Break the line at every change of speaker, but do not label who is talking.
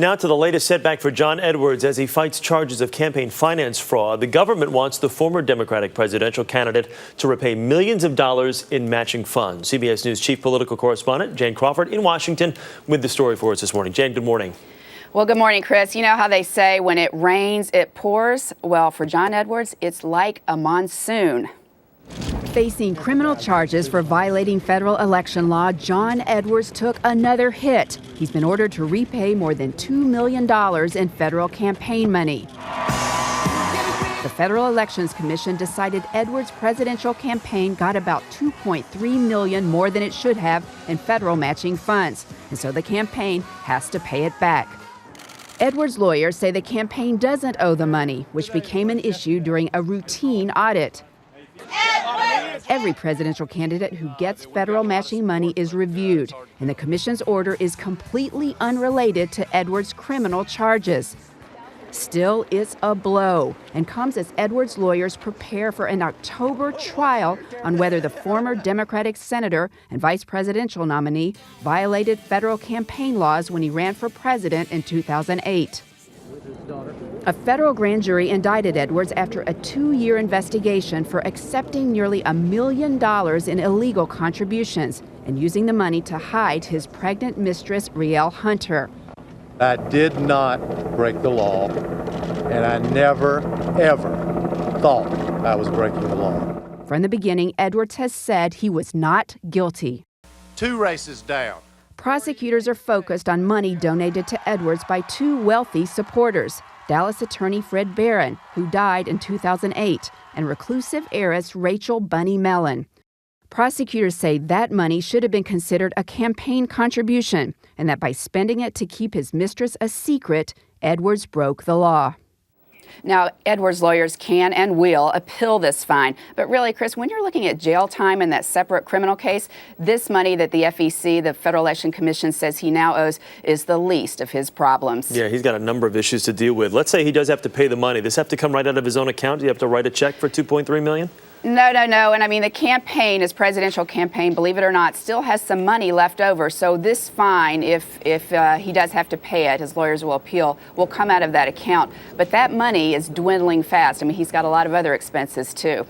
Now to the latest setback for John Edwards as he fights charges of campaign finance fraud. The government wants the former Democratic presidential candidate to repay millions of dollars in matching funds. CBS News chief political correspondent Jane Crawford in Washington with the story for us this morning. Jane, good morning.
Well, good morning, Chris. You know how they say when it rains, it pours? Well, for John Edwards, it's like a monsoon.
Facing criminal charges for violating federal election law, John Edwards took another hit. He's been ordered to repay more than $2 million in federal campaign money. The Federal Elections Commission decided Edwards' presidential campaign got about $2.3 million more than it should have in federal matching funds, and so the campaign has to pay it back. Edwards' lawyers say the campaign doesn't owe the money, which became an issue during a routine audit. Every presidential candidate who gets federal matching money is reviewed, and the commission's order is completely unrelated to Edwards' criminal charges. Still, it's a blow and comes as Edwards' lawyers prepare for an October trial on whether the former Democratic senator and vice presidential nominee violated federal campaign laws when he ran for president in 2008. A federal grand jury indicted Edwards after a 2-year investigation for accepting nearly $1 million in illegal contributions and using the money to hide his pregnant mistress, Rielle Hunter.
I did not break the law, and I never, ever thought I was breaking the law.
From the beginning, Edwards has said he was not guilty.
2 races down.
Prosecutors are focused on money donated to Edwards by 2 wealthy supporters, Dallas attorney Fred Barron, who died in 2008, and reclusive heiress Rachel Bunny Mellon. Prosecutors say that money should have been considered a campaign contribution, and that by spending it to keep his mistress a secret, Edwards broke the law.
Now, Edwards' lawyers can and will appeal this fine. But really, Chris, when you're looking at jail time in that separate criminal case, this money that the FEC, the Federal Election Commission, says he now owes is the least of his problems.
Yeah, he's got a number of issues to deal with. Let's say he does have to pay the money. Does this have to come right out of his own account? Do you have to write a check for $2.3 million?
No. And I mean, the campaign, his presidential campaign, believe it or not, still has some money left over. So this fine, if he does have to pay it, his lawyers will appeal, will come out of that account. But that money is dwindling fast. I mean, he's got a lot of other expenses, too.